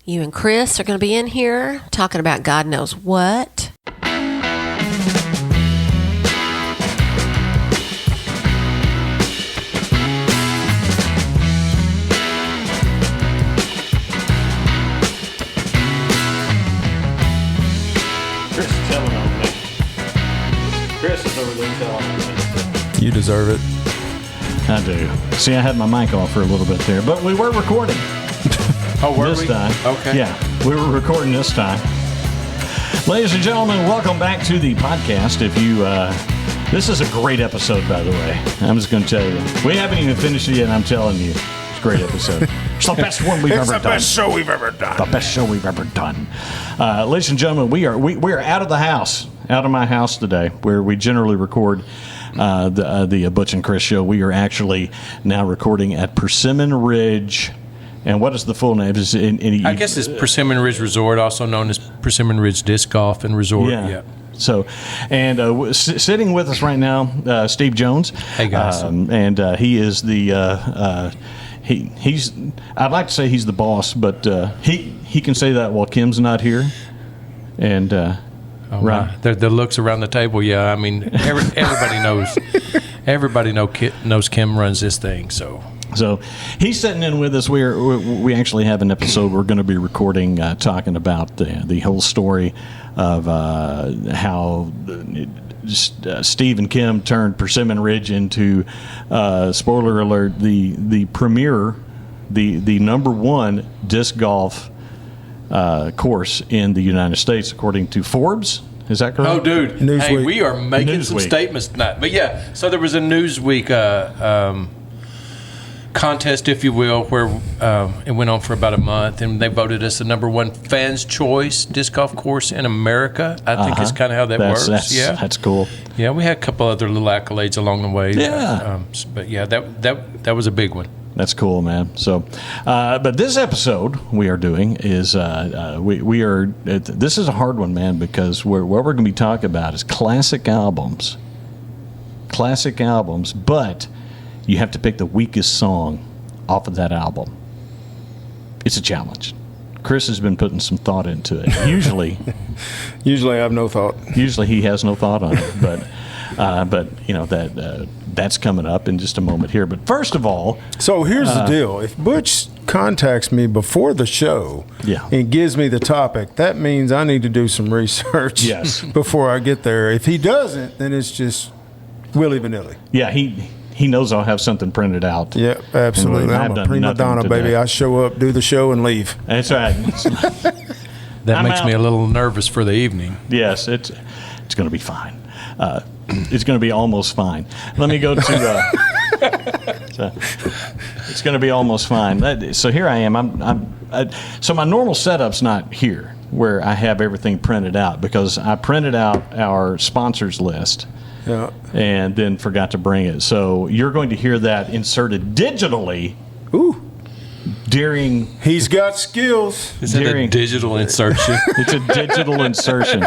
You and Chris are going to be in here talking about God knows what. Chris is telling on me. Chris is over there telling on me. You deserve it. I do. See, I had my mic off for a little bit there, but we were recording. Oh, were this we? time. Okay. Yeah, we were recording this time. Ladies and gentlemen, welcome back to the podcast. If you, this is a great episode, by the way. I'm just going to tell you. We haven't even finished it yet, and I'm telling you, it's a great episode. It's the best one we've ever done. It's the best show we've ever done. The best show we've ever done. Ladies and gentlemen, we are out of the house, out of my house today, where we generally record the Butch and Chris show. We are actually now recording at Persimmon Ridge. And what is the full name? I guess it's Persimmon Ridge Resort, also known as Persimmon Ridge Disc Golf and Resort. Yeah. So, and sitting with us right now, Steve Jones. Hey guys. And he is the he's. I'd like to say he's the boss, but he can say that while Kim's not here. And right, the looks around the table. Yeah, I mean everybody knows. Everybody knows Kim runs this thing. So he's sitting in with us. We actually have an episode we're going to be recording talking about the whole story of how Steve and Kim turned Persimmon Ridge into, spoiler alert, the premier, the number one disc golf course in the United States, according to Forbes. Is that correct? Oh, dude. Newsweek. Hey, we are making some statements tonight. But yeah, so there was a Newsweek contest, if you will, where it went on for about a month, and they voted us the number one fans' choice disc golf course in America. I think is kind of how that works. That's cool. Yeah, we had a couple other little accolades along the way. Yeah. But yeah, that was a big one. That's cool, man. So, but this episode we are doing is we are. This is a hard one, man, because what we're going to be talking about is classic albums, but you have to pick the weakest song off of that album. It's a challenge. Chris has been putting some thought into it. Usually I have no thought. Usually he has no thought on it, but you know that's coming up in just a moment here. But first of all, so here's the deal: if Butch contacts me before the show, and gives me the topic, that means I need to do some research. Yes. Before I get there. If he doesn't, then it's just willy vanilly. Yeah, he knows I'll have something printed out. Yeah, absolutely. I'm a prima donna, baby. I show up, do the show, and leave. That's right. That makes me a little nervous for the evening. Yes, it's going to be fine. It's going to be almost fine. Let me go to. It's going to be almost fine. So here I am. So my normal setup's not here, where I have everything printed out, because I printed out our sponsors list. Yeah. And then forgot to bring it. So you're going to hear that inserted digitally. Ooh. During. He's got skills. Is that a digital insertion? It's a digital insertion.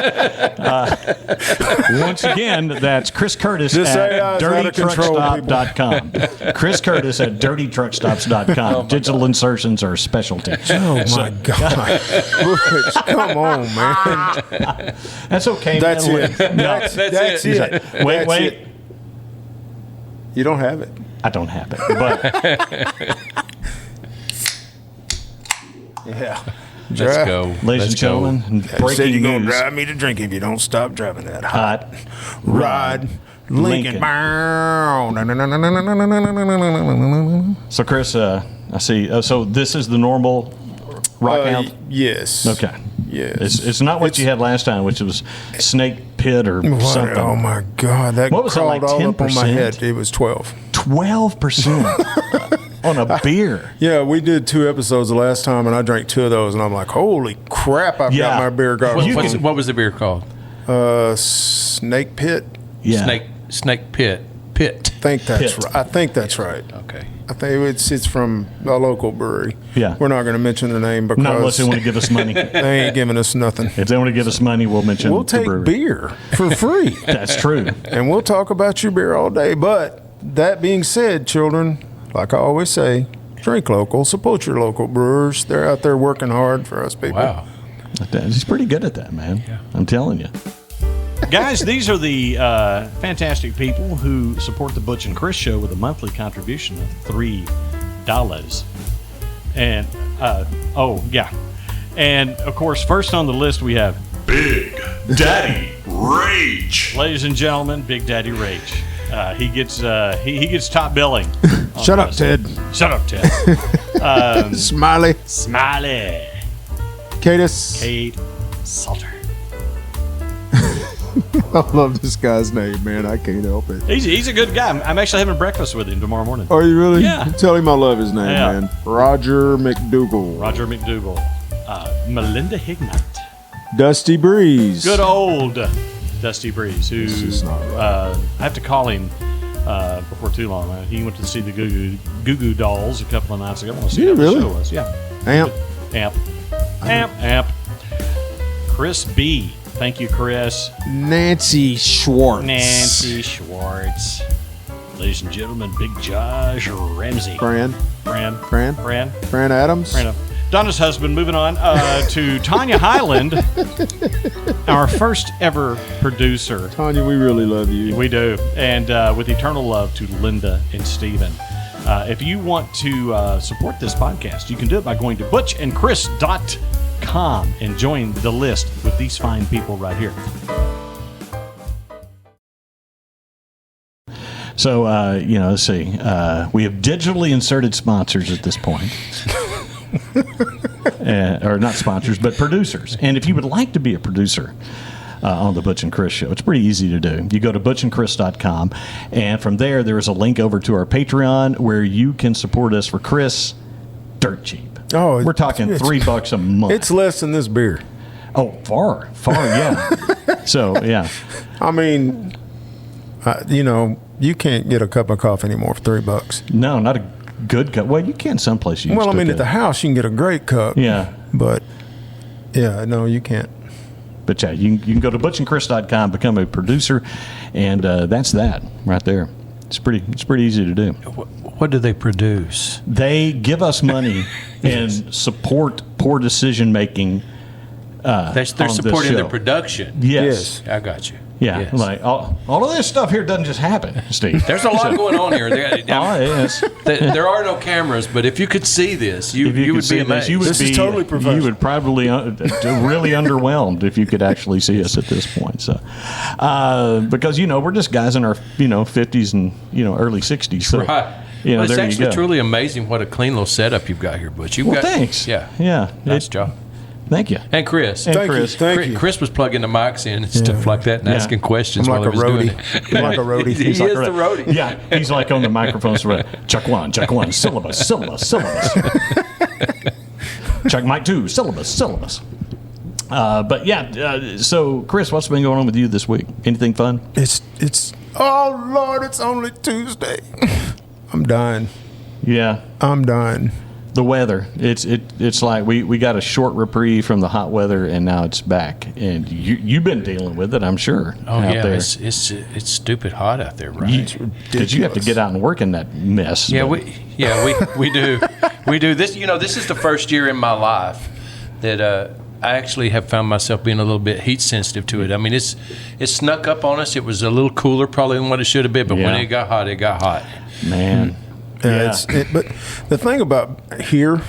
Once again, that's Chris Curtis at dirtytruckstop.com. Chris Curtis at dirtytruckstops.com. Digital insertions are a specialty. Oh, my God. Butch, come on, man. That's okay. That's man. it. No, that's it. Wait. It. You don't have it. I don't have it. But. Yeah. Let's go. Ladies and gentlemen, breaking you're going to news. drive me to drink if you don't stop driving that Hot rod. Lincoln. So, Chris, I see. So this is the normal rock out? Yes. Okay. Yes. It's not what you had last time, which was Snake Pit or something. Oh, my God. That what was it, crawled like all up on 10%? my head. It was 12. 12%? On a beer. Yeah, we did 2 episodes the last time, and I drank 2 of those, and I'm like, holy crap, I've got my beer garden. What was the beer called? Snake Pit. Yeah. Snake Pit. I think that's right. I think that's right. Okay. I think it's from a local brewery. Yeah. We're not going to mention the name because not unless they want to give us money. They ain't giving us nothing. If they want to give us money, we'll mention We'll the take brewery. beer for free. That's true. And we'll talk about your beer all day. But that being said, children, like I always say, drink local, support your local brewers. They're out there working hard for us people. Wow. He's pretty good at that, man. Yeah. I'm telling you. Guys, these are the fantastic people who support the Butch and Chris Show with a monthly contribution of $3. And, and, of course, first on the list we have Big Daddy Rage. Ladies and gentlemen, Big Daddy Rage. He gets top billing. Shut up, Ted. Shut up, Ted. Smiley. Kate Salter. I love this guy's name, man. I can't help it. He's a good guy. I'm actually having breakfast with him tomorrow morning. Are you really? Yeah. Tell him I love his name, man. Roger McDougal. Melinda Hignett. Dusty Breeze. Good old Dusty Breeze, who I have to call him before too long. He went to see the Goo Goo Dolls a couple of nights ago. I want to see how the show was. Yeah. Amp. Chris B. Thank you, Chris. Nancy Schwartz. Ladies and gentlemen, Big Josh Ramsey. Fran Adams. Donna's husband. Moving on to Tanya Highland, our first ever producer. Tanya, we really love you. We do. And with eternal love to Linda and Steven. If you want to support this podcast, you can do it by going to butchandchris.com and join the list with these fine people right here. So, let's see. We have digitally inserted sponsors at this point. Or not sponsors, but producers. And if you would like to be a producer on the Butch and Chris Show, it's pretty easy to do. You go to butchandchris.com, and from there is a link over to our Patreon where you can support us for Chris dirt cheap. Oh, we're talking $3 a month. It's less than this beer. Oh, far, yeah. So, yeah. I mean, you can't get a cup of coffee anymore for $3. No, not a good cup. Well, you can someplace. Well, I mean, at the house you can get a great cup. Yeah, but no, you can't. But yeah, you can go to butchandchris.com, become a producer, and that's that right there. It's pretty easy to do. What do they produce? They give us money and support poor decision making. They're supporting the production. Yes, I got you. Yeah, yes. Like all of this stuff here doesn't just happen, Steve. There's a lot going on here. Yes. There are no cameras, but if you could see this, you would be amazed. This is totally professional. You would probably really underwhelmed if you could actually see us at this point. So, because we're just guys in our 50s and early 60s. So, right. It's actually truly amazing what a clean little setup you've got here, Butch. Thanks. Yeah. Nice job. Thank you. And Chris. Thank you. Chris was plugging the mics in and stuff like that and asking questions while he was doing it. I'm like a roadie. He is the roadie. Yeah, he's like on the microphone. Chuck one, syllabus. Chuck mic two, syllabus. But yeah, so Chris, what's been going on with you this week? Anything fun? It's oh Lord, it's only Tuesday. I'm dying. Yeah. I'm dying. The weather, it's like we got a short reprieve from the hot weather, and now it's back. And you've been dealing with it, I'm sure. Oh out yeah, there. it's stupid hot out there, right? Because you have to get out and work in that mess. Yeah, we do. We do this. This is the first year in my life that I actually have found myself being a little bit heat sensitive to it. I mean, it snuck up on us. It was a little cooler probably than what it should have been, but when it got hot, it got hot. Man. Yeah. But the thing about here,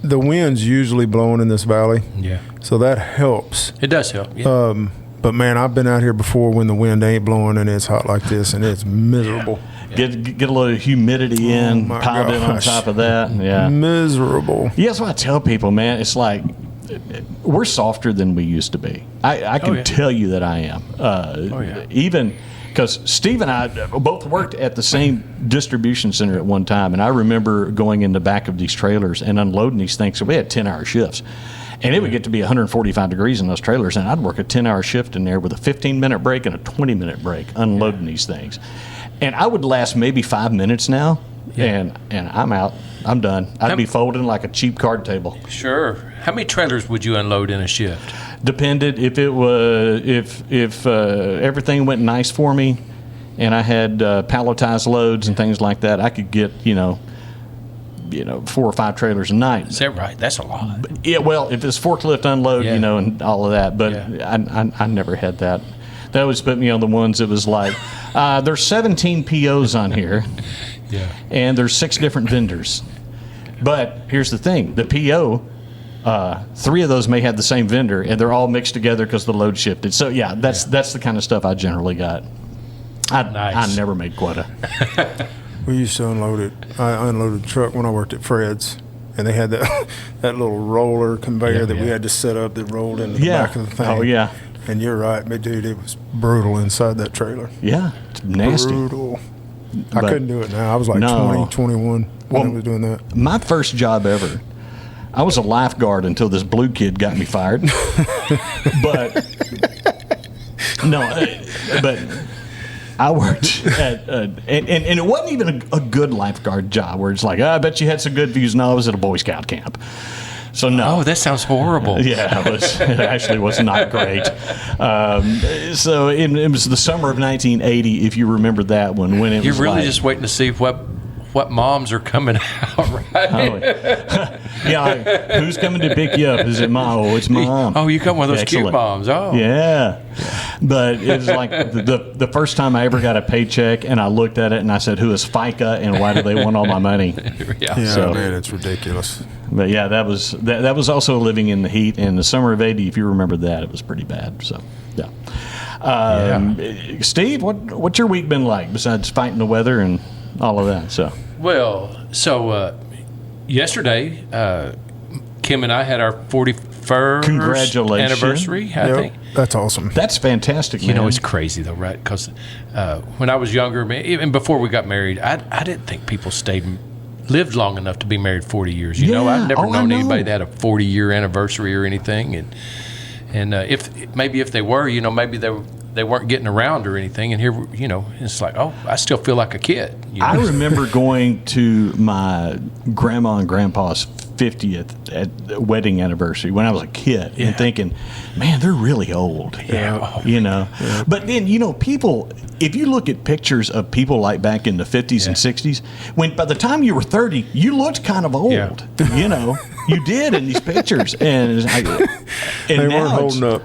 the wind's usually blowing in this valley. Yeah. So that helps. It does help. Yeah. But man, I've been out here before when the wind ain't blowing and it's hot like this, and it's miserable. Yeah. Get a little humidity piled in on top of that. Yeah. Miserable. Yeah, that's what I tell people, man. It's like we're softer than we used to be. I can tell you that I am. Even. Because Steve and I both worked at the same distribution center at one time, and I remember going in the back of these trailers and unloading these things. So we had 10-hour shifts, and it would get to be 145 degrees in those trailers, and I'd work a 10-hour shift in there with a 15-minute break and a 20-minute break unloading these things. And I would last maybe 5 minutes now, and I'm out. I'm done. I'd be folding like a cheap card table. Sure. How many trailers would you unload in a shift? Depended if it was if everything went nice for me, and I had palletized loads and things like that. I could get 4 or 5 trailers a night. Is that right? That's a lot. Yeah, well, if it's forklift unload, and all of that, but I never had that. That always put me on the ones that was like, there's 17 POs on here, and there's 6 different vendors. But here's the thing: the PO, 3 of those may have the same vendor, and they're all mixed together because the load shifted. So that's the kind of stuff I generally got. I never made quota. We used to unload it. I unloaded a truck when I worked at Fred's, and they had that little roller conveyor that we had to set up that rolled into the back of the thing. Oh, yeah. And you're right, but dude, it was brutal inside that trailer. Yeah, it's nasty. Brutal. I couldn't do it now. I was like 20, 21 when I was doing that. My first job ever, I was a lifeguard until this blue kid got me fired. But I worked at, and it wasn't even a good lifeguard job where it's like, I bet you had some good views. No, I was at a Boy Scout camp. So no. Oh, that sounds horrible. Yeah, it actually was not great. So it was the summer of 1980, if you remember that one. When You're really just waiting to see what moms are coming out, right? Yeah, who's coming to pick you up? Is it mom? Oh, it's mom. Oh, you come with those cute moms. Oh. Yeah. But it was like the first time I ever got a paycheck, and I looked at it and I said, who is FICA and why do they want all my money? So, man, it's ridiculous. But yeah, that was also living in the heat. In the summer of 80, if you remember that, it was pretty bad. So, yeah. Steve, what's your week been like besides fighting the weather and all of that? Yesterday, Kim and I had our 41st anniversary, I think. That's awesome. That's fantastic, man. It's crazy, though, right? Because when I was younger, even before we got married, I didn't think people lived long enough to be married 40 years. I've never known anybody that had a 40-year anniversary or anything. And if they were, maybe they weren't getting around or anything. And here, it's like, I still feel like a kid. I remember going to my grandma and grandpa's 50th wedding anniversary when I was a kid and thinking, man, they're really old. Yeah. But then, people, if you look at pictures of people like back in the 50s and 60s, when by the time you were 30, you looked kind of old. You did in these pictures. And they weren't holding up.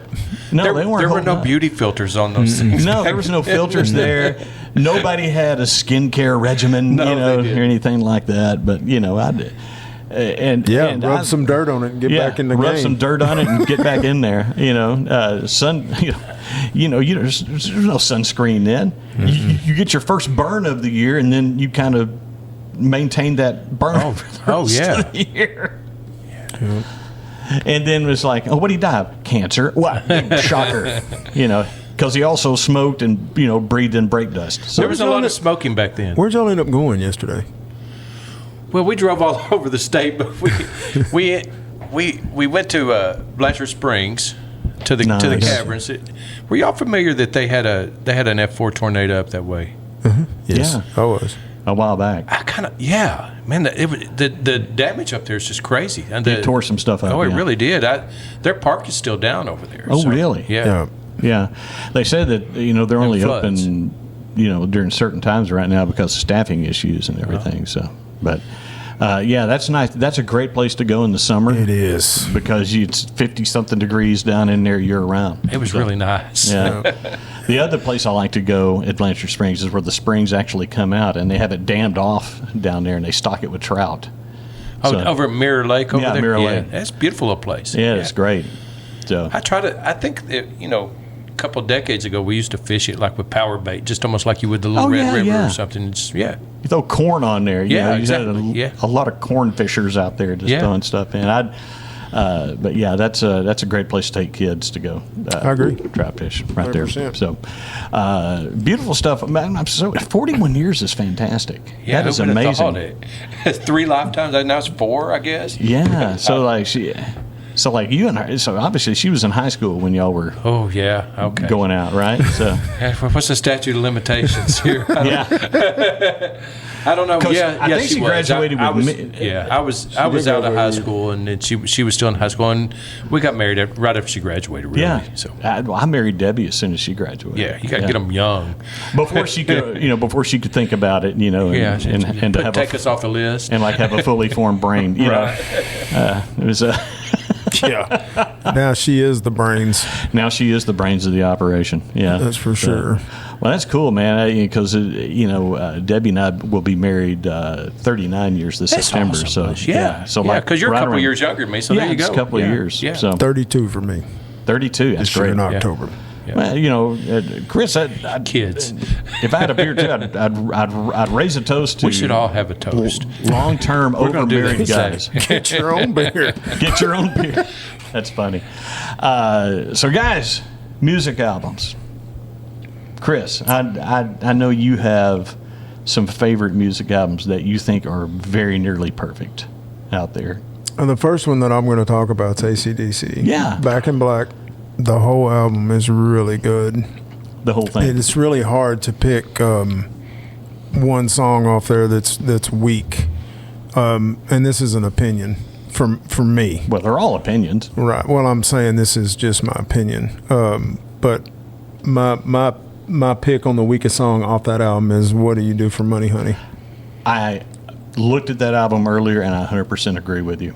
No, they weren't. There were no beauty filters on those things. No, there was no filters there. Nobody had a skincare regimen, or anything like that. But I did. Rub some dirt on it and get back in the game. Rub some dirt on it and get back in there. There's no sunscreen then. Mm-hmm. You get your first burn of the year, and then you kind of maintain that burn for the rest of the year. Yeah. And then it was like, what did he die of? Cancer. What? Shocker. Because he also smoked and, breathed in brake dust. So there was a lot of smoking back then. Where'd y'all end up going yesterday? Well, we drove all over the state, but we went to Blanchard Springs to the caverns. Were y'all familiar that they had an F4 tornado up that way? Mm-hmm. Yes, yeah, I was a while back. Man, the damage up there is just crazy. And they tore some stuff up. Oh, it really did. Their park is still down over there. Oh, really? Yeah. They said that they're only open during certain times right now because of staffing issues and everything. So, but. That's nice. That's a great place to go in the summer. It is. Because it's 50-something degrees down in there year-round. It was really nice. Yeah. The other place I like to go at Blanchard Springs is where the springs actually come out, and they have it dammed off down there, and they stock it with trout. Over at Mirror Lake over there? Mirror Lake. That's a beautiful little place. Yeah, it's great. So I think that, a couple of decades ago, we used to fish it like with power bait, just almost like you would the Little Red River or something. You throw corn on there. Exactly. Had a lot of corn fishers out there just throwing stuff in. That's a great place to take kids to go. I agree. Trout fish right 100%. there. So beautiful stuff. Man, 41 years is fantastic. Yeah, that is amazing. 3 lifetimes. Now it's 4, I guess. Yeah. So like you and her, so obviously she was in high school when y'all were going out, right? So what's the statute of limitations here? I don't know. 'Cause Yeah, I think she graduated I with was, me. Yeah, I was out of high school, and then she was still in high school, and we got married right after she graduated. Really, Yeah. So I married Debbie as soon as she graduated. yeah, you got to get them young before she could, before she could think about it, and to have take us off the list and like have a fully formed brain. You know, it was a. Yeah. Now she is the brains. Now she is the brains of the operation. Yeah, That's for sure. Well, that's cool, man. Because Debbie and I will be married 39 years this September. Awesome. So so because you're a couple years younger than me. So there you go. It's a couple of years. Yeah. So 32 for me. 32. That's This year great. in October. Yeah. Well, Chris, I'd, Kids. If I had a beer too, I'd raise a toast to. We should all have a toast. Long-term gonna do over-married that guys. Get your own beer. Get your own beer. That's funny. So, guys, music albums. Chris, I know you have some favorite music albums that you think are very nearly perfect out there. And the first one that I'm going to talk about is AC/DC. Yeah. Back in Black. The whole album is really good. The whole thing. It's really hard to pick one song off there that's weak. And this is an opinion from me. Well, they're all opinions. Right. Well, I'm saying this is just my opinion. But my pick on the weakest song off that album is "What Do You Do for Money, Honey." I looked at that album earlier, and I 100% agree with you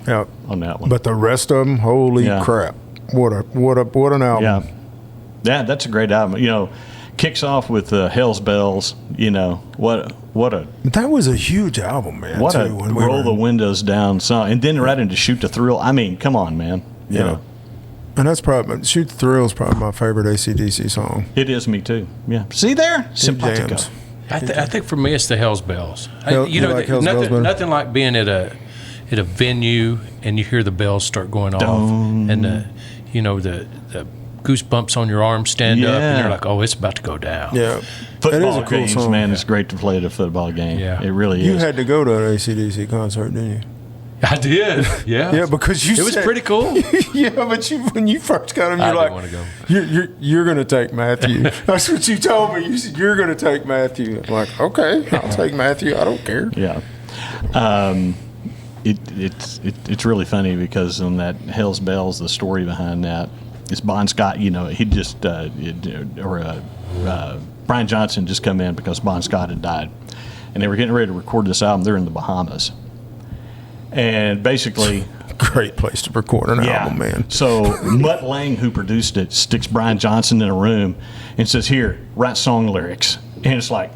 on that one. But the rest of them, holy crap! What an album! Yeah, that's a great album. Kicks off with Hell's Bells. What a That was a huge album, man. what too, a when we roll were- the windows down song, and then right into Shoot the Thrill. I mean, come on, man. You know. And that's probably "Shoot the Thrill" is probably my favorite AC/DC song. It is me too. Yeah. See there, simpatico. jams. I think for me it's the Hell's Bells. You like Hell's Bells better? Nothing like being at a venue and you hear the bells start going off and the goosebumps on your arm stand up and you're like, oh, it's about to go down. Yeah, Football it is a cool games, song. man. It's great to play at a football game. Yeah. It really You is. had to go to an AC/DC concert, didn't you? I did. Yeah. Yeah, because it was pretty cool. Yeah, but when you first got him, I you're didn't like, want to go. You're going to take Matthew. That's what you told me. You said you're going to take Matthew. I'm like, okay, I'll take Matthew. I don't care. Yeah. It's really funny because on that Hell's Bells, the story behind that is Bon Scott. He just Brian Johnson just come in because Bon Scott had died, and they were getting ready to record this album. They're in the Bahamas. And basically, Great place to record an album, man. So Mutt Lange, who produced it, sticks Brian Johnson in a room and says, "Here, write song lyrics." And it's like,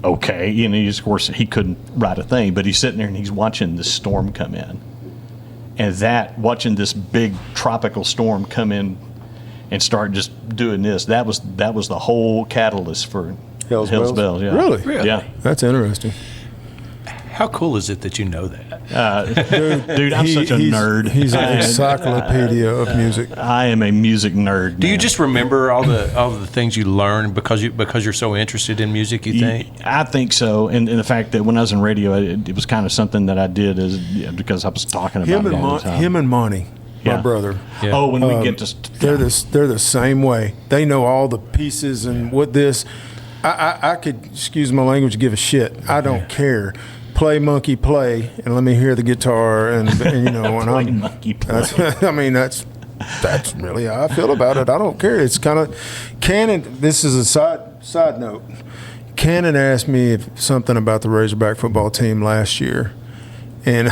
okay, of course he couldn't write a thing, but he's sitting there and he's watching this storm come in, and watching this big tropical storm come in and start just doing this. That was the whole catalyst for Hell's Bells? Yeah. Really? Yeah. That's interesting. How cool is it that you know that? Dude, I'm such a nerd. He's an encyclopedia of music. I am a music nerd. Do you just remember all the things you learned because you're so interested in music? You think? I think so, and the fact that when I was in radio, it was kind of something that I did because I was talking about it all the time. Him and Monty, Yeah. my brother. Yeah. Oh, when we get to They're the same way. They know all the pieces and what this. I could, excuse my language, give a shit. I don't care. Play monkey play, and let me hear the guitar, and and I'm monkey play. That's really how I feel about it. I don't care. It's kind of Cannon. This is a side note. Cannon asked me something about the Razorback football team last year, and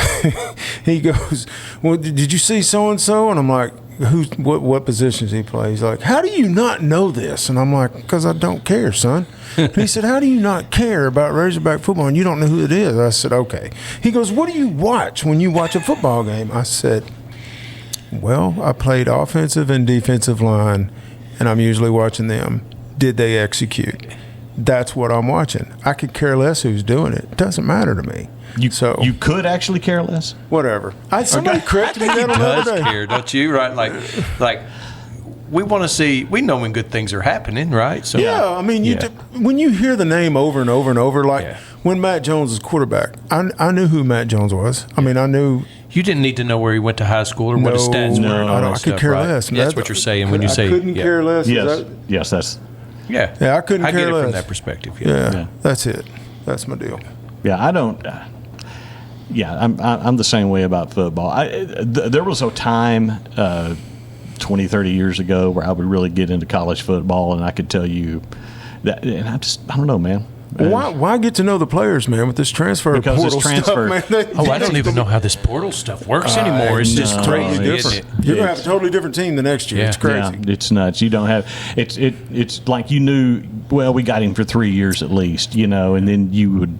he goes, "Well, did you see so and so?" And I'm like, what positions he plays? He's like, "How do you not know this?" And I'm like, "Because I don't care, son." And he said, "How do you not care about Razorback football and you don't know who it is?" I said, "Okay." He goes, "What do you watch when you watch a football game?" I said, "Well, I played offensive and defensive line, and I'm usually watching them. Did they execute? That's what I'm watching. I could care less who's doing it. It doesn't matter to me." You could actually care less. Whatever. Somebody corrected me that on the Does other day. care, don't you? Right? Like we want to see. We know when good things are happening, right? So Yeah, I mean, when you hear the name over and over and over, like Yeah. when Matt Jones was quarterback, I knew who Matt Jones was. I mean, I knew. you didn't need to know where he went to high school or what his stats were. And all that I could stuff, care right? less. That's what you're saying when you say I couldn't care less. Yes, that's Yeah, Yeah, I couldn't I care get it less. from that perspective. Yeah, Yeah. that's it. That's my deal. Yeah, I don't. I'm the same way about football. There was a time 20, 30 years ago where I would really get into college football, and I could tell you that. And I don't know, man. Why get to know the players, man, with this transfer Because portal it's transfer. stuff, man? I don't even know how this portal stuff works anymore. It's just crazy. Totally isn't different. it? You're gonna have a totally different team the next year. Yeah. It's crazy. Yeah, it's nuts. You don't have it's like you knew. Well, we got him for 3 years at least, and then you would,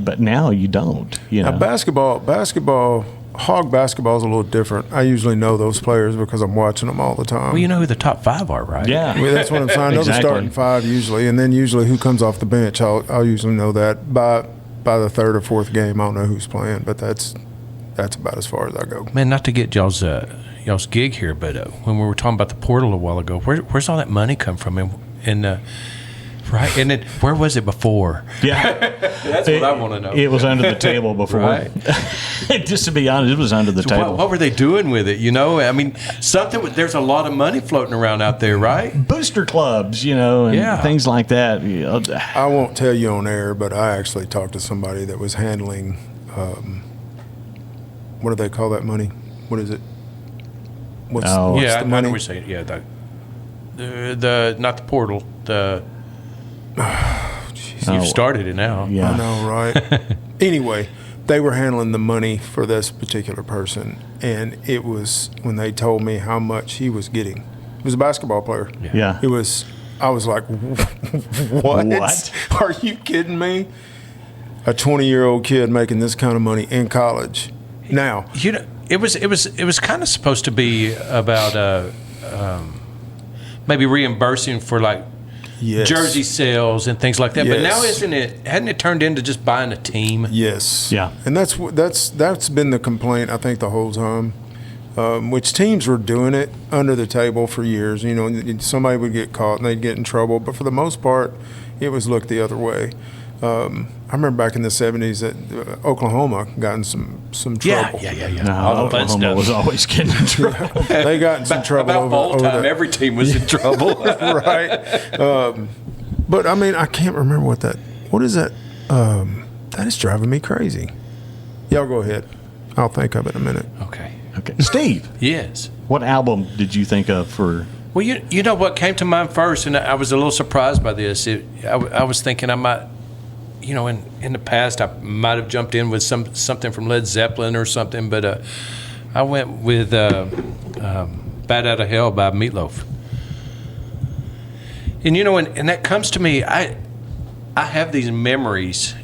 but now you don't. Now, basketball, hog basketball is a little different. I usually know those players because I'm watching them all the time. Well, you know who the top 5 are, right? Yeah, Well, that's what I'm saying. I know the starting 5 usually, and then usually who comes off the bench. I'll usually know that by the third or fourth game. I don't know who's playing, but that's about as far as I go. Man, not to get y'all's gig here, but when we were talking about the portal a while ago, where's all that money come from? And right, and then where was it before? Yeah, That's what I want to know. It was under the table before. Right. Just to be honest, it was under the table. What were they doing with it? I mean, there's a lot of money floating around out there, right? Booster clubs, and things like that. I won't tell you on air, but I actually talked to somebody that was handling. What do they call that money? What is it? What's I the know money? what you're saying. Yeah, the not the portal. You've started it now. Yeah. I know, right? Anyway, they were handling the money for this particular person, and it was when they told me how much he was getting. He was a basketball player. Yeah. It was. I was like, what? Are you kidding me? A 20-year-old kid making this kind of money in college. Now, it was kind of supposed to be about maybe reimbursing for like yes. jersey sales and things like that. But now Yes. hadn't it turned into just buying a team? Yes. Yeah. And that's been the complaint, I think, the whole time. Which teams were doing it under the table for years. Somebody would get caught and they'd get in trouble. But for the most part, it was looked the other way. I remember back in the 70s that Oklahoma got in some trouble. Yeah. No, All the fun Oklahoma stuff. was always getting in trouble. They got in some trouble About ball over time, the, every team was in trouble. right. But I mean, I can't remember what is that? That is driving me crazy. Y'all go ahead. I'll think of it in a minute. Okay. Steve, Yes. what album did you think of for? Well, you know what came to mind first, and I was a little surprised by this. I was thinking I might, in the past I might have jumped in with something from Led Zeppelin or something, but I went with "Bat Out of Hell" by Meatloaf. And and that comes to me. I have these memories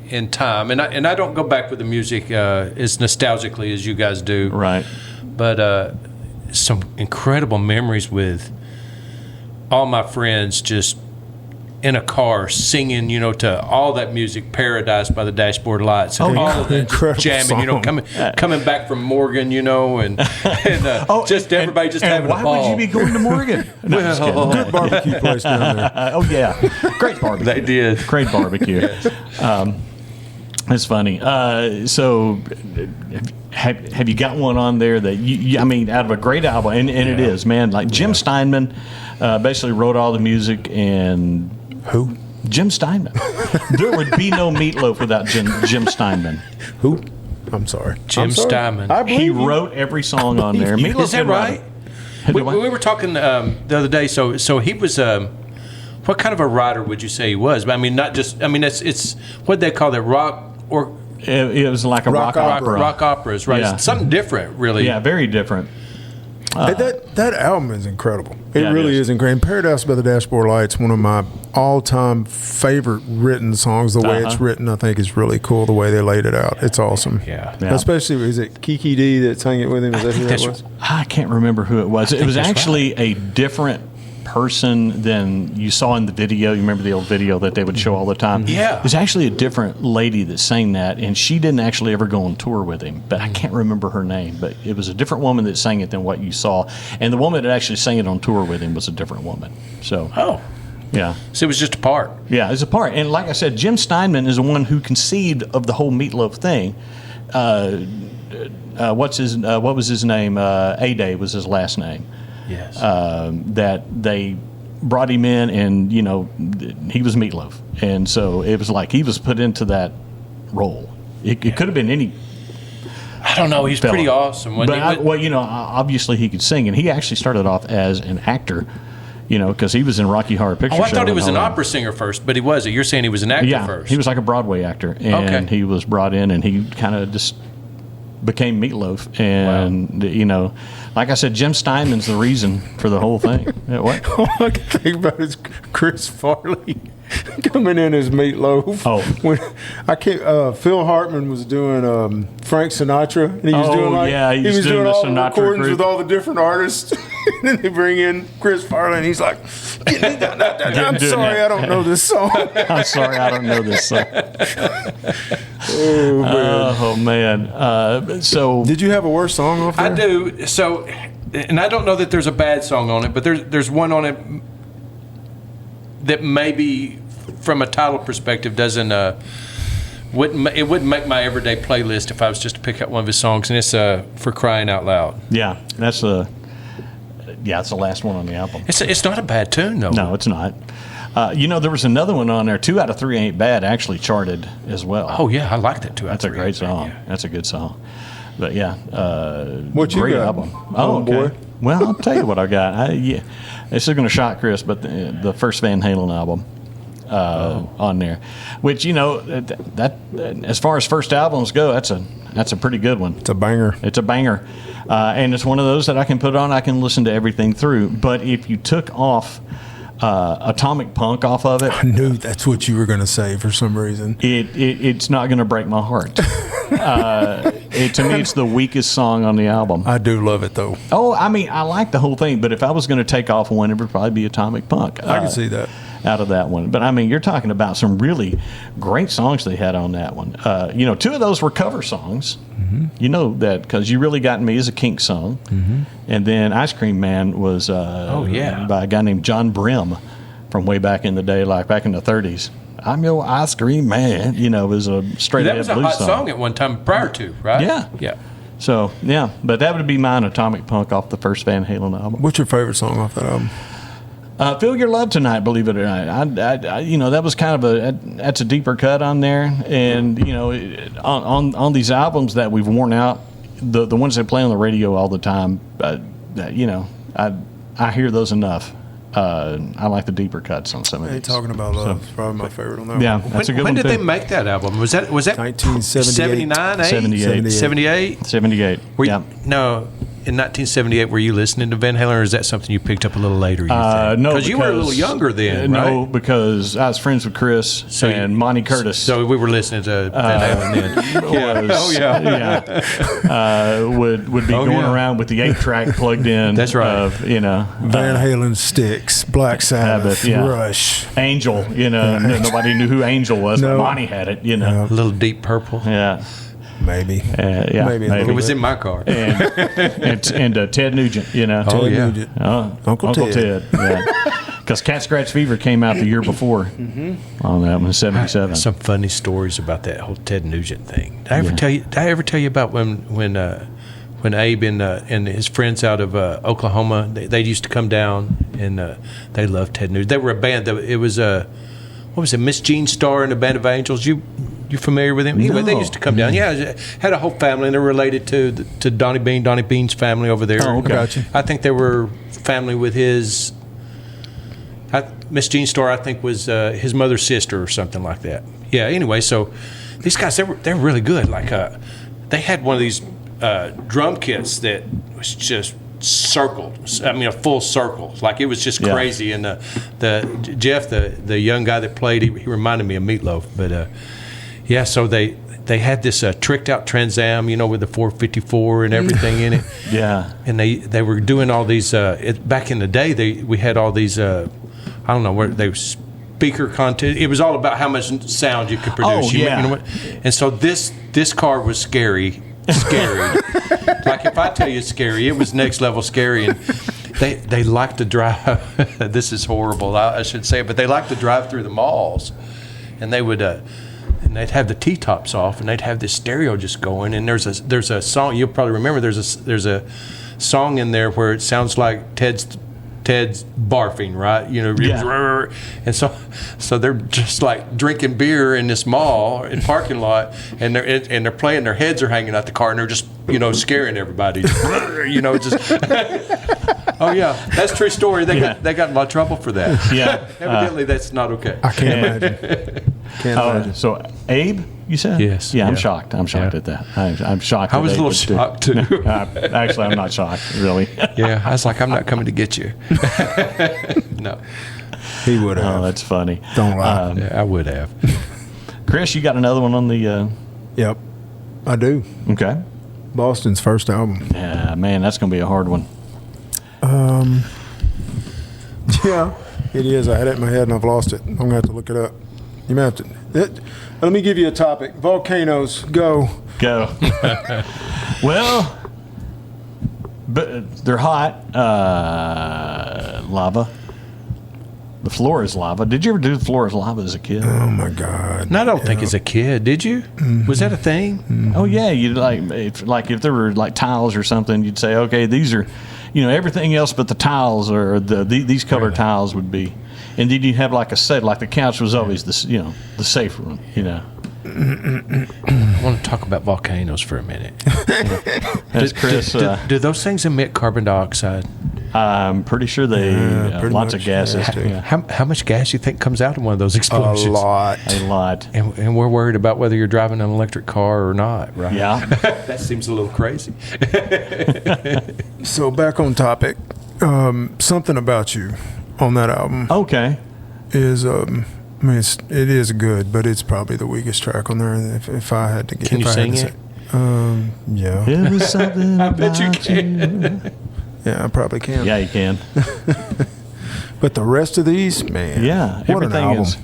in time, and I don't go back with the music as nostalgically as you guys do, Right. but some incredible memories with all my friends just in a car singing, to all that music, "Paradise" by the Dashboard Lights, and all of that incredible just jamming, song. coming back from Morgan, and just everybody just having why a ball. would you be going to Morgan? No, just kidding. Good barbecue place down there. Oh yeah, great barbecue. They did. Great barbecue. That's funny. So, have you got one on there that I mean, out of a great album, and it is, man. Like Jim Steinman, basically wrote all the music, and Who? Jim Steinman. There would be no Meatloaf without Jim Steinman. Who? I'm sorry. Jim I'm sorry. Steinman. I believe He you. wrote every song on there. Meatloaf Is that didn't write right? it. We were talking the other day. So he was. What kind of a writer would you say he was? I mean, not just. I mean, it's what they call that rock or It was like a rock opera. rock operas, right? Yeah. It's something different, really. Yeah, very different. Hey, that album is incredible. It Yeah, it really is. is incredible. Paradise by the Dashboard Lights, one of my all-time favorite written songs. The way it's written, I think, is really cool. The way they laid it out, it's awesome. Yeah. Yeah. Especially, is it Kiki D that sang it with him? Is that who that That's- was? I can't remember who it was. It was that's actually a different person than you saw in the video. You remember the old video that they would show all the time? Yeah. It was actually a different lady that sang that, and she didn't actually ever go on tour with him, but I can't remember her name. But it was a different woman that sang it than what you saw. And the woman that actually sang it on tour with him was a different woman. So, Oh, yeah. so it was just a part. Yeah, it's a part. And like I said, Jim Steinman is the one who conceived of the whole Meatloaf thing. What was his name? A-Day was his last name. Yes. That they brought him in, and he was Meatloaf, and so it was like he was put into that role. It could have been any. I don't know. He's fella. pretty awesome. Obviously he could sing, and he actually started off as an actor. Because he was in Rocky Horror Picture Show. I thought he was an opera singer first, but he wasn't. You're saying he was an actor first. He was like a Broadway actor, and he was brought in, and he kind of just became Meatloaf. And, like I said, Jim Steinman's the reason for the whole thing. What? All I can think about is Chris Farley coming in as Meatloaf. Oh. When Phil Hartman was doing Frank Sinatra, and he was he was doing all the the Sinatra recordings group. with all the different artists. And then they bring in Chris Farley, and he's like, I'm sorry, I don't know this song. I'm sorry, I don't know this song. Oh, man. So did you have a worse song off there? I do. So, and I don't know that there's a bad song on it, but there's one on it that maybe from a title perspective doesn't wouldn't make my everyday playlist if I was just to pick out one of his songs, and it's For Crying Out Loud. Yeah, that's the last one on the album. It's not a bad tune though. No, it's not. There was another one on there. 2 Out of 3 Ain't Bad actually charted as well. Oh yeah, I like that too. That's a great song. Yeah. That's a good song. But yeah, what you great got? album. Oh, okay. Boy. Well, I'll tell you what I got. This is going to shock Chris, but the first Van Halen album on there, which that as far as first albums go, that's a pretty good one. It's a banger. It's a banger, and it's one of those that I can put on. I can listen to everything through. But if you took off Atomic Punk off of it, I knew that's what you were going to say for some reason. It's not going to break my heart. To me, it's the weakest song on the album. I do love it though. Oh, I mean, I like the whole thing, but if I was going to take off one, it would probably be Atomic Punk. I can see that. Out of that one. But I mean, you're talking about some really great songs they had on that one. 2 of those were cover songs. Mm-hmm. You know that because You Really Got Me is a Kinks song. Mm-hmm. And then Ice Cream Man was by a guy named John Brim from way back in the day, like back in the 30s. I'm your ice cream man, it was a straight ahead blues song. That was a hot song at one time prior to, right? Yeah. Yeah. So, yeah, but that would be mine, Atomic Punk off the first Van Halen album. What's your favorite song off that album? Feel Your Love Tonight, believe it or not. That was kind of that's a deeper cut on there. And, on these albums that we've worn out, the ones that play on the radio all the time, I hear those enough. I like the deeper cuts on some of these. Talking About Love is probably my favorite on that yeah, one. that's a good one. When did too. they make that album? Was that 1978? 79, 78. 78. Yeah. No, in 1978, were you listening to Van Halen, or is that something you picked up a little later? No, because you were a little younger then, right? No, because I was friends with Chris and Monty Curtis. So we were listening to Van Halen then. Would be going around with the 8-track plugged in. That's right. Of, Van Halen, Styx, Black Sabbath, Rush, Angel. Nobody knew who Angel was, but Monty had it. A little Deep Purple. Yeah. Maybe. Maybe. It was in my car. And Ted Nugent, Ted Nugent. Uncle Ted. Yeah. Because Cat Scratch Fever came out the year before on that one, 77. Some funny stories about that whole Ted Nugent thing. Did I ever tell you about when Abe and his friends out of Oklahoma, they used to come down and they loved Ted Nugent. They were a band. It was what was it, Miss Jean Starr and the Band of Angels? You familiar with him? Anyway, they used to come down. Yeah, had a whole family, and they're related to Donnie Bean's family over there. Oh, okay. Gotcha. I think they were family with his. Miss Jean Starr, I think, was his mother's sister or something like that. Yeah. Anyway, so these guys, they're really good. Like they had one of these drum kits that was just circled. I mean, a full circle. Like it was just crazy. And the Jeff, the young guy that played, he reminded me of Meatloaf. But so they had this tricked out Trans Am, with the 454 and everything in it. Yeah. And they were doing all these. Back in the day, we had all these. I don't know where they were. Speaker content. It was all about how much sound you could produce. Oh, yeah. And so this car was scary. Like if I tell you it's scary, it was next level scary. And they like to drive. This is horrible, I should say, but they like to drive through the malls, and they would. And they'd have the T-tops off, and they'd have this stereo just going. And there's a song you'll probably remember. There's a song in there where it sounds like Ted's Ted's barfing, right? Yeah. And so they're just like drinking beer in this mall in parking lot, and they're playing. Their heads are hanging out the car, and they're just scaring everybody. Just oh yeah, that's a true story. They got in a lot of trouble for that. Yeah, evidently that's not okay. I can't imagine. Can't imagine. So Abe, you said? Yes. Yeah, I'm Yeah. shocked. I'm shocked at that. I'm shocked. I that was a Abe little would do- shocked too. Actually, I'm not shocked, really. Yeah, I was like, I'm not coming to get you. No. He would have. Oh, that's funny. Don't lie. Yeah, I would have. Chris, you got another one on the. Yep, I do. Okay. Boston's first album. Yeah, man, that's going to be a hard one. Yeah, it is. I had it in my head and I've lost it. I'm gonna have to look it up. You may have to. Let me give you a topic. Volcanoes. Go. Go. Well, but they're hot. Lava. The floor is lava. Did you ever do the floor is lava as a kid? Oh my God. No, I don't think as a kid. Did you? Mm-hmm. Was that a thing? Oh yeah, you if there were like tiles or something, you'd say, okay, these are, everything else but the tiles or these colored tiles would be, and then you have like a set, like the couch was always the safe room, I want to talk about volcanoes for a minute. That's Chris. Do those things emit carbon dioxide? I'm pretty sure they pretty lots much, of gases. yeah. How much gas do you think comes out of one of those explosions? A lot. A lot. And we're worried about whether you're driving an electric car or not, right? Yeah. That seems a little crazy. So back on topic. Something About You on that album Okay. is it is good, but it's probably the weakest track on there. If I had to get, Can you if I had sing to it? say- yeah, It was something I bet you about can. yeah, I probably can. Yeah, you can. But the rest of these, man, Yeah, what an everything album. is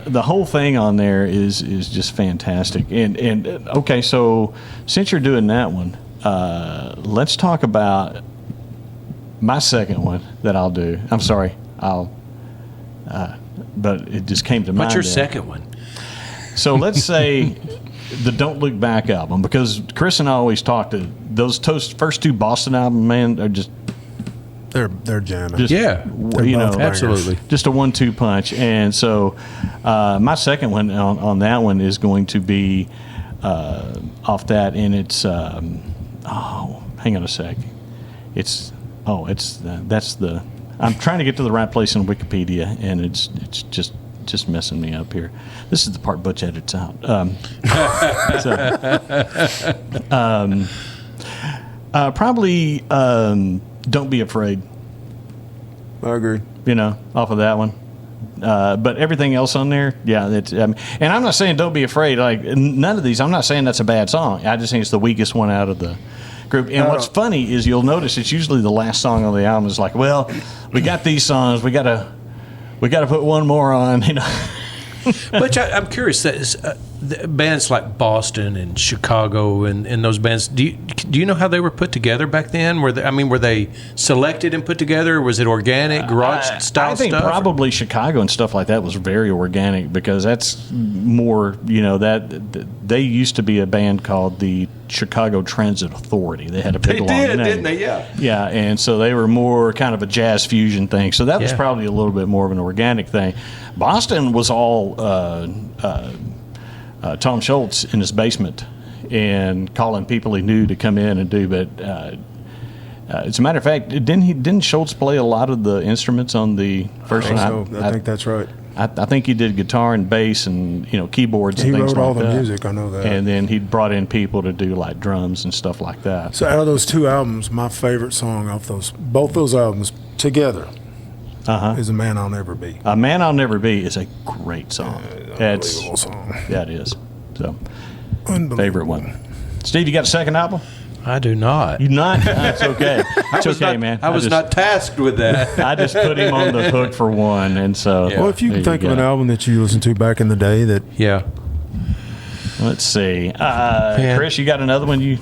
the whole thing on there is just fantastic. And okay, so since you're doing that one, let's talk about my second one that I'll do. I'm sorry, but it just came to mind. What's your there. second one? So let's say the Don't Look Back album, because Chris and I always talk to those first two Boston albums, man, are just They're jamming. just Yeah, you know, both absolutely. just a 1-2 punch. And so my second one on that one is going to be off that, and it's hang on a sec. That's the I'm trying to get to the right place in Wikipedia, and it's just messing me up here. This is the part Butch edits out. Probably Don't Be Afraid. I agree. Off of that one. But everything else on there, yeah. And I'm not saying Don't Be Afraid. Like none of these. I'm not saying that's a bad song. I just think it's the weakest one out of the group. And what's funny is you'll notice it's usually the last song on the album is like, well, we got these songs. We got to put one more on. But I'm curious. That is, bands like Boston and Chicago and those bands. Do you know how they were put together back then? Were they selected and put together? Or was it organic garage style I think stuff? probably Chicago and stuff like that was very organic, because that's more, that they used to be a band called the Chicago Transit Authority. They had a big They long did, name. didn't they? Yeah. Yeah, and so they were more kind of a jazz fusion thing. So that was Yeah. probably a little bit more of an organic thing. Boston was all Tom Schultz in his basement and calling people he knew to come in and do. But as a matter of fact, didn't Schultz play a lot of the instruments on the first one? I think that's right. I think he did guitar and bass and keyboards. He and things wrote all like the that. music. I know that. And then he brought in people to do like drums and stuff like that. So out of those two albums, my favorite song off both those albums together is "A Man I'll Never Be." "A Man I'll Never Be" is a great song. Unbelievable song. Yeah, it is. So Unbelievable. favorite one. Steve, you got a second album? I do not. You not? That's okay. It's okay, man. I was not tasked with that. I just put him on the hook for one, and so. Yeah. Well, if you there can think of go. an album that you listened to back in the day that Yeah. Let's see. Chris, you got another one you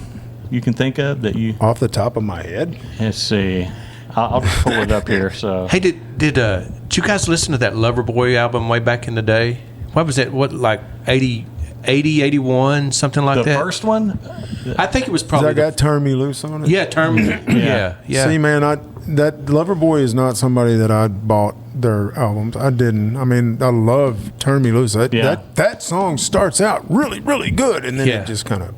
can think of that you? off the top of my head, Let's see. I'll just pull it up here. So. Hey, did you guys listen to that Loverboy album way back in the day? What was it? What, like 80, 80, 81, something like The that. first one? I think it was Has probably. that got Turn Me Loose on it? Yeah, term. yeah. See, man, that Loverboy is not somebody that I bought their albums. I didn't. I mean, I love Turn Me Loose. That song starts out really, really good, and then Yeah. it just kind of.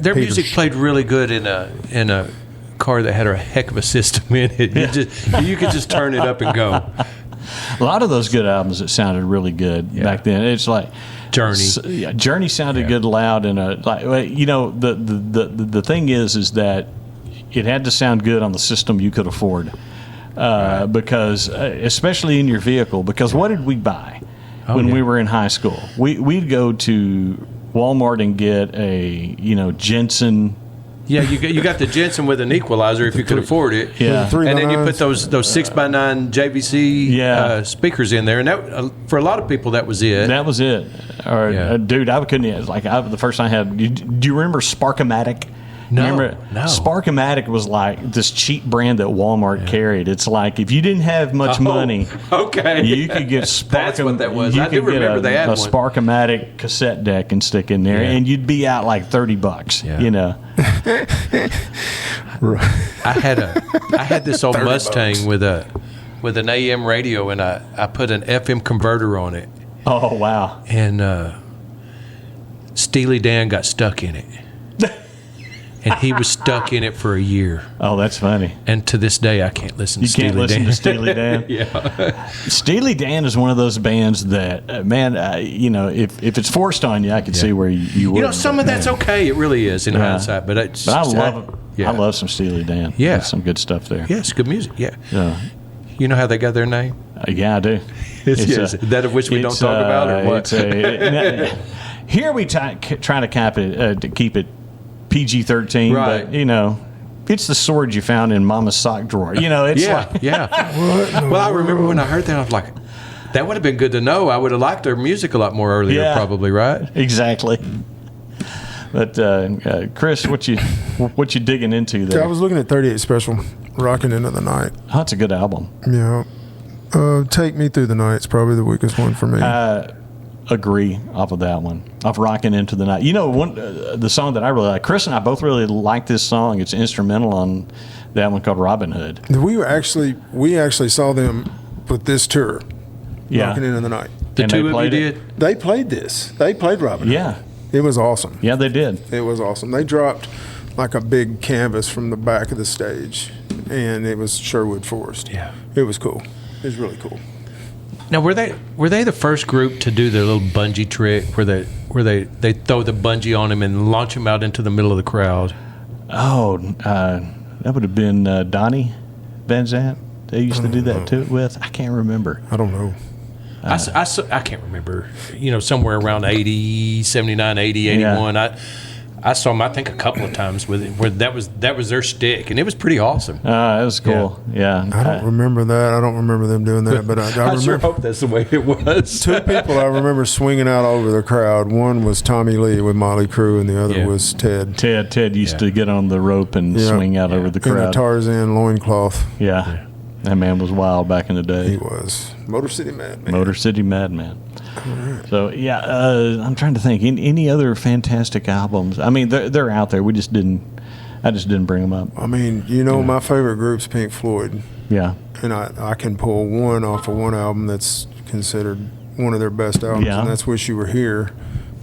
Their music played really good in a car that had a heck of a system in it. You could just turn it up and go. A lot of those good albums that sounded really good back then. It's like Journey. Journey sounded good loud, and the thing is that it had to sound good on the system you could afford, because especially in your vehicle. Because what did we buy when we were in high school? We'd go to Walmart and get a Jensen. Yeah, you got the Jensen with an equalizer if you could afford it. Yeah. And then you put those 6x9 JVC speakers in there, and that for a lot of people that was it. That was it. Dude, I couldn't. The first time I had. Do you remember Sparkomatic? No. Sparkomatic was like this cheap brand that Walmart carried. It's like if you didn't have much money, you could get That's what that was. You I do could get remember they had a one. Sparkomatic cassette deck and stick in there, and you'd be out like $30. Yeah. I had this old Mustang with an AM radio, and I put an FM converter on it. Oh wow! And Steely Dan got stuck in it. And he was stuck in it for a year. Oh, that's funny. And to this day, I can't listen to Steely Dan. You can't listen to Steely Dan? Yeah. Steely Dan is one of those bands that, if it's forced on you, I can see where you would. Some of that's okay. It really is in hindsight. But I love it. Yeah. I love some Steely Dan. Yeah. There's some good stuff there. Yeah, it's good music. Yeah. You know how they got their name? Yeah, I do. It's that of which we don't talk about, or what? Here we try to keep it PG-13, right. But it's the sword you found in Mama's sock drawer. It's like Well, I remember when I heard that, I was like, that would have been good to know. I would have liked their music a lot more earlier, probably, right? Exactly. But Chris, what you digging into there? I was looking at 38 Special, Rocking Into the Night. Oh, it's a good album. Yeah. Take Me Through the Night's probably the weakest one for me. Agree off of that one, off Rocking Into the Night. The song that I really like, Chris and I both really like this song. It's instrumental on that one called Robin Hood. We actually saw them with this tour, Rocking Into the Night. The two of you did? They played this. They played Robin Hood. Yeah. It was awesome. Yeah, they did. It was awesome. They dropped like a big canvas from the back of the stage, and it was Sherwood Forest. Yeah. It was cool. It was really cool. Now, were they the first group to do the little bungee trick where they throw the bungee on him and launch him out into the middle of the crowd? Oh, that would have been Donnie Van Zant. They used to do that too with. I can't remember. I don't know. I can't remember. Somewhere around 80, 79, 80, 81. Yeah. I saw them, I think, a couple of times with it, where that was their stick, and it was pretty awesome. It was cool. Yeah. I don't remember that. I don't remember them doing that, but I remember. Sure hope that's the way it was. Two people I remember swinging out over the crowd. One was Tommy Lee with Motley Crue, and the other was Ted. Ted used to get on the rope and swing out over the crowd. In a Tarzan loincloth. Yeah. That man was wild back in the day. He was. Motor City Madman. Motor City Madman. Right. So, I'm trying to think. Any other fantastic albums? I mean, they're out there. I just didn't bring them up. I mean, my favorite group's Pink Floyd. Yeah. And I can pull one off of one album that's considered one of their best albums, and that's Wish You Were Here.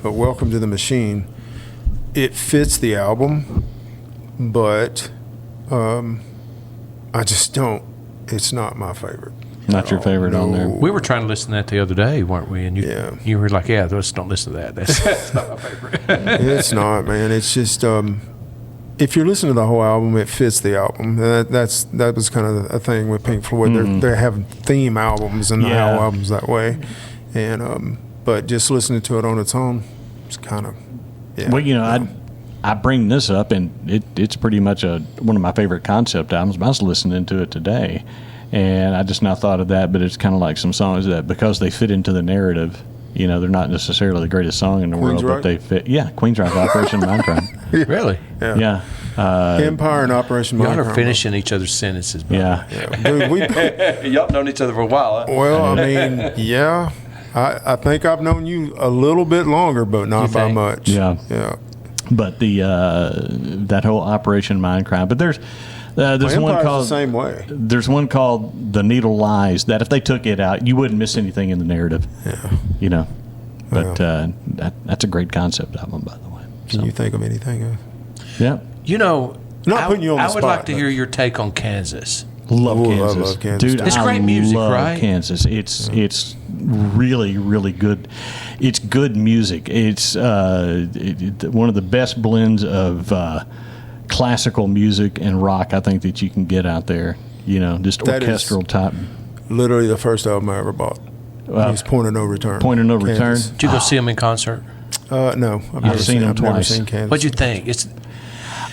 But Welcome to the Machine, it fits the album, but I just don't. It's not my favorite. Not your favorite on there. We were trying to listen to that the other day, weren't we? And you were like, let's don't listen to that. That's not my favorite. It's not, man. It's just if you're listening to the whole album, it fits the album. That was kind of a thing with Pink Floyd. Mm-hmm. They have theme albums and the whole albums that way. And but just listening to it on its own, it's kind of Well, I bring this up, and it's pretty much one of my favorite concept albums. But I was listening to it today, and I just now thought of that. But it's kind of like some songs that, because they fit into the narrative, they're not necessarily the greatest song in the world, but they fit. Yeah, Queensryche, Operation Mindcrime. Really? Yeah. Empire and Operation Mindcrime. Y'all are finishing each other's sentences. Yeah. Dude, y'all known each other for a while. Huh? Well, I mean, yeah. I think I've known you a little bit longer, but not by much. Yeah. Yeah. But that whole Operation Mindcrime. But there's one called the same way. There's one called The Needle Lies. That if they took it out, you wouldn't miss anything in the narrative. Yeah. But that's a great concept album, by the way. Can you think of anything? Yeah. Not putting you on the I would spot, like to but- hear your take on Kansas. Love Ooh, I Kansas. love Kansas. Dude, It's I great music, love right? Kansas. It's really, really good. It's good music. It's one of the best blends of classical music and rock I think that you can get out there. Just That is orchestral type. Literally the first album I ever bought. It's Point of No Return. Point of No Kansas. Return. Did you go see him in concert? No, I've never seen him I've never twice. seen Kansas. What'd you think? It's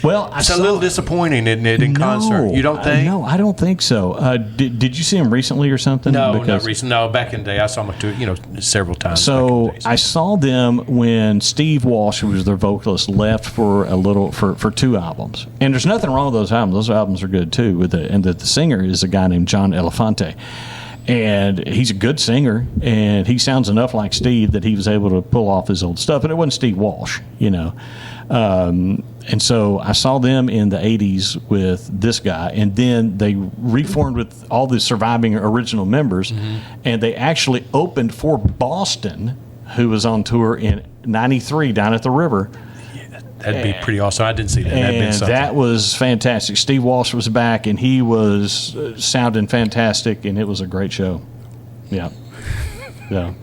Well, a little disappointing, isn't it, in concert? You don't think? No, I don't think so. Did you see him recently or something? No, not recent. No, back in the day, I saw him several times. So back in the day. I saw them when Steve Walsh, who was their vocalist, left for for 2 albums. And there's nothing wrong with those albums. Those albums are good too. And the singer is a guy named John Elefante. And he's a good singer, and he sounds enough like Steve that he was able to pull off his old stuff. And it wasn't Steve Walsh, And so I saw them in the 80s with this guy, and then they reformed with all the surviving original members, and they actually opened for Boston, who was on tour in '93 down at the river. That'd be pretty awesome. I didn't see that. That'd been And something. that was fantastic. Steve Walsh was back, and he was sounding fantastic, and it was a great show. Yeah. Yeah.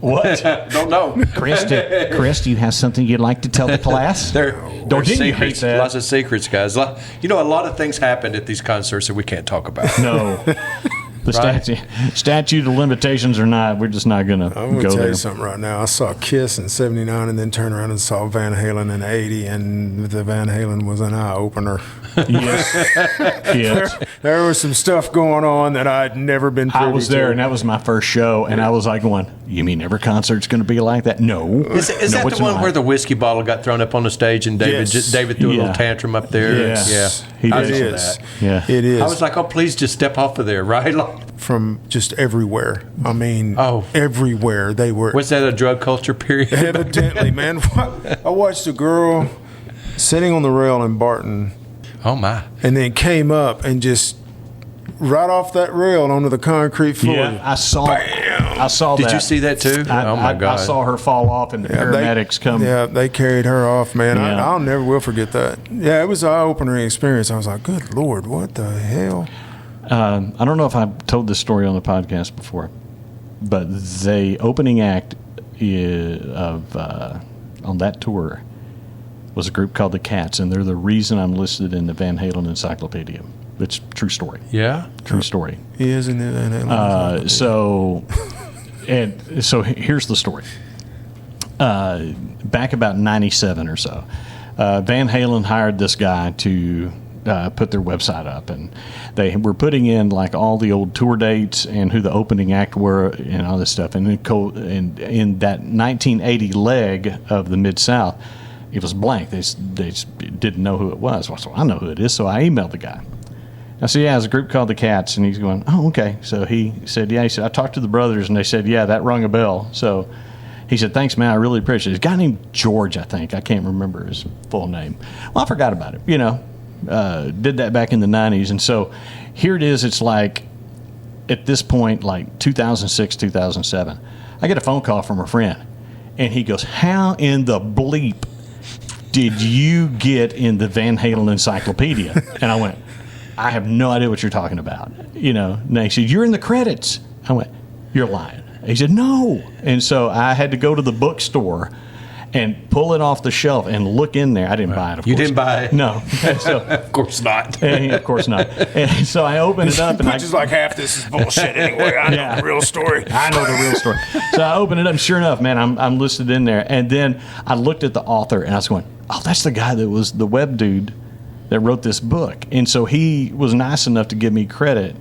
What? Don't know. Chris, do you have something you'd like to tell the class? There's didn't you hate secrets, that? lots of secrets, guys. A lot of things happened at these concerts that we can't talk about. No. The statute of limitations or not, we're just not going to I'm going to go tell there. you something right now. I saw Kiss in '79 and then turned around and saw Van Halen in '80, and the Van Halen was an eye-opener. Yes. Yes. There was some stuff going on that I'd never been privy I was there, to. and that was my first show, and I was like going, you mean every concert's going to be like that? No. Is No, that it's the one not. where the whiskey bottle got thrown up on the stage and David Yes. David threw a Yeah. little tantrum up there? Yes. Yeah. He I did. It saw is. that. Yeah. It is. I was like, oh, please just step off of there, right? From just everywhere. I mean, Oh. everywhere they were. Was that a drug culture period? Evidently, man. I watched a girl sitting on the rail in Barton Oh, my. and then came up and just right off that rail onto the concrete floor. Yeah, I saw that. Did you see that too? Oh, my God. I saw her fall off, and the paramedics come. Yeah, they carried her off, man. Yeah. I'll never will forget that. Yeah, it was an eye-opening experience. I was like, good Lord, what the hell? I don't know if I've told this story on the podcast before, but the opening act on that tour was a group called the Cats, and they're the reason I'm listed in the Van Halen Encyclopedia. It's a true story. Yeah? True story. He is in the So here's the story. Back about '97 or so, Van Halen hired this guy to put their website up, and they were putting in like all the old tour dates and who the opening act were and all this stuff. And in that 1980 leg of the Mid-South, it was blank. They didn't know who it was. Well, so I know who it is, so I emailed the guy. I said, yeah, it's a group called the Cats. And he's going, oh, okay. So he said, yeah. He said, I talked to the brothers, and they said, yeah, that rung a bell. So he said, thanks, man. I really appreciate it. There's a guy named George, I think. I can't remember his full name. Well, I forgot about it, did that back in the 90s. And so here it is. It's like, at this point, like 2006, 2007, I get a phone call from a friend. And he goes, how in the bleep did you get in the Van Halen Encyclopedia? And I went, I have no idea what you're talking about. And he said, you're in the credits. I went, you're lying. He said, no. And so I had to go to the bookstore and pull it off the shelf and look in there. I didn't buy it, of course. You didn't buy it? No. So, Of course not. of course not. And so I opened it up. And Which is like half this is bullshit anyway. I know the real story. I know the real story. So I opened it up. Sure enough, man, I'm listed in there. And then I looked at the author, and I was going, oh, that's the guy that was the web dude that wrote this book. And so he was nice enough to give me credit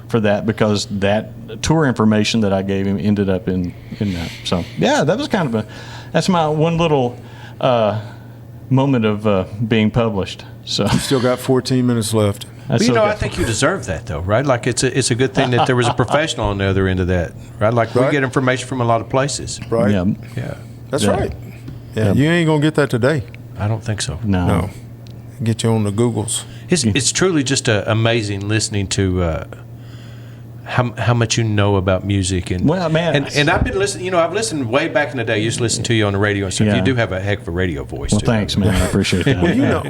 for that, because that tour information that I gave him ended up in that. So, yeah, that was kind of that's my one little moment of being published. So Still got 14 minutes left. But, I think you deserve that, though, right? Like, it's a good thing that there was a professional on the other end of that, right? Like, we get information from a lot of places. Right. Yeah. That's right. Yeah, you ain't going to get that today. I don't think so. No. Get you on the Googles. It's truly just amazing listening to how much you know about music. And I've been listening. I've listened way back in the day. I used to listen to you on the radio and stuff. Yeah. You do have a heck of a radio voice. Well, too. thanks, man. I appreciate that.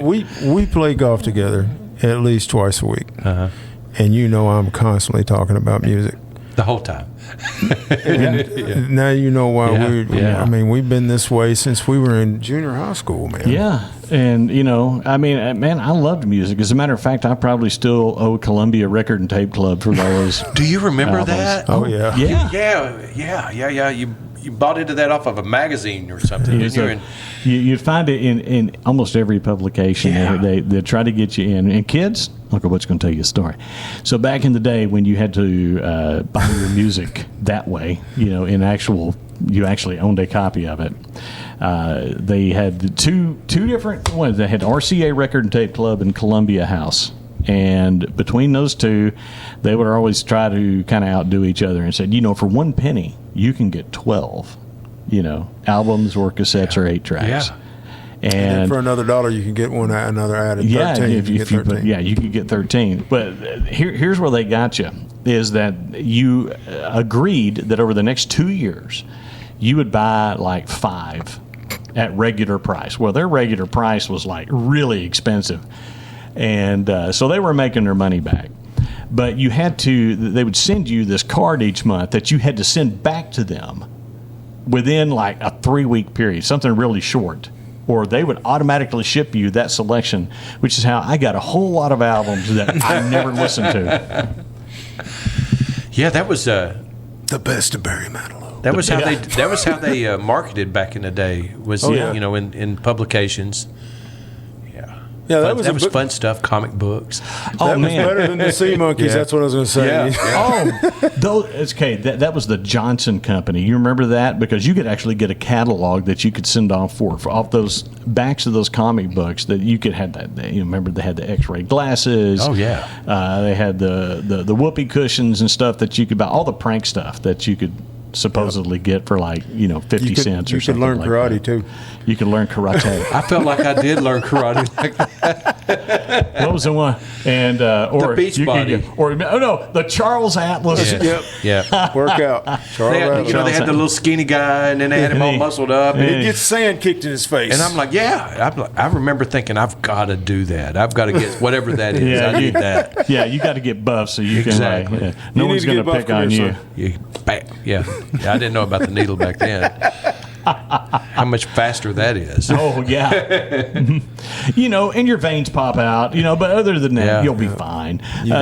Well, we play golf together at least twice a week, and I'm constantly talking about music the whole time. Now you know why Yeah. I mean, we've been this way since we were in junior high school, man. Yeah, and I loved music. As a matter of fact, I probably still owe Columbia Record and Tape Club for those. Do you remember albums. that? Oh yeah. Yeah. You bought into that off of a magazine or something, didn't you? You'd find it in almost every publication. Yeah. They try to get you in. And kids, Uncle Butch going to tell you a story. So back in the day when you had to buy your music that way, you actually owned a copy of it. They had two different ones. They had RCA Record and Tape Club and Columbia House. And between those two, they would always try to kind of outdo each other and said, for 1 penny, you can get 12, albums or cassettes or 8 tracks. Yeah. And then for another $1, you can get another added. 13. If you 13. You could get 13. But here's where they got you, is that you agreed that over the next 2 years, you would buy like 5 at regular price. Well, their regular price was like really expensive. And so they were making their money back. But they would send you this card each month that you had to send back to them within like a 3-week period, something really short. Or they would automatically ship you that selection, which is how I got a whole lot of albums that I never listened to. Yeah, that was the best of Barry Manilow. That was how they marketed back in the day. In publications. Yeah, that was fun stuff. Comic books. That was better than the Sea Monkeys. That's what I was going to say. That was the Johnson Company. You remember that? Because you could actually get a catalog that you could send off off those backs of those comic books. That you could have that. Remember they had the X-ray glasses. Oh yeah. They had the whoopee cushions and stuff that you could buy. All the prank stuff that you could supposedly get for 50 cents or something. You could learn karate too. You could learn karate. I felt like I did learn karate like that. What was the one? And or the Beachbody. The Charles Atlas. Yeah. Workout. They had the little skinny guy, and then they had him all muscled up. And he gets sand kicked in his face. And I'm like, I remember thinking, I've got to do that. I've got to get whatever that is. I need that. Yeah, you got to get buff so you exactly. can. No one's going to pick on you. Yeah, I didn't know about the needle back then. How much faster that is. Oh, yeah. And your veins pop out, but other than that, you'll be fine. You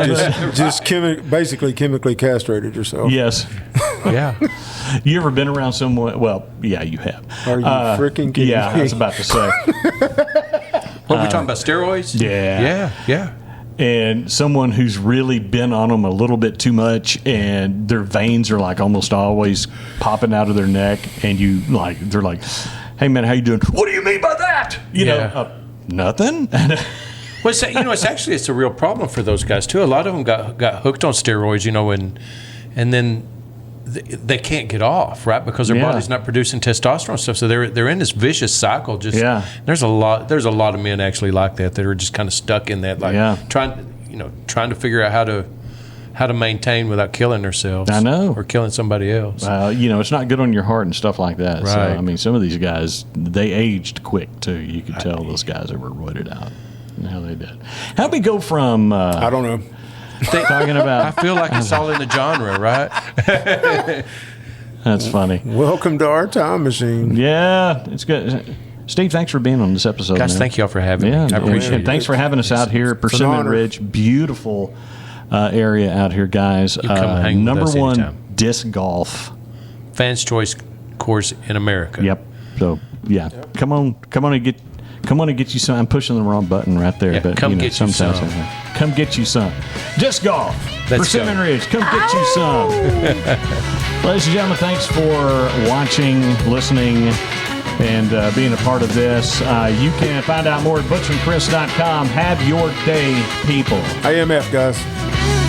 basically chemically castrated yourself. Yes. Yeah. You ever been around someone? Well, yeah, you have. Are you freaking kidding me? I was about to say. What are we talking about, steroids? Yeah. And someone who's really been on them a little bit too much, and their veins are like almost always popping out of their neck, and they're like, "Hey man, how you doing? What do you mean by that? Nothing." Well, it's a real problem for those guys too. A lot of them got hooked on steroids, and then they can't get off, right? Because their body's not producing testosterone stuff, so they're in this vicious cycle. There's a lot of men actually like that are just kind of stuck in that, trying to figure out how to maintain without killing themselves. I know, or killing somebody else. It's not good on your heart and stuff like that. Right. So I mean, some of these guys, they aged quick too. You could tell those guys that were roided out. How they did. How'd we go from? I don't know. Talking about. I feel like it's all in the genre, right? That's funny. Welcome to our time machine. Yeah, it's good. Steve, thanks for being on this episode. Guys, thank you all for having me. I appreciate it. And thanks for having us out here at Persimmon Ridge. Beautiful area out here, guys. You come hang with us number one anytime. disc golf fans' choice course in America. Yep. So come on and get you some. I'm pushing the wrong button right there, but come get you some. Come get you some. Disc golf. Persimmon Ridge. Come get you some. Ladies and gentlemen, thanks for watching, listening. and being a part of this. You can find out more at butchandchris.com. Have your day, people. AMF, guys.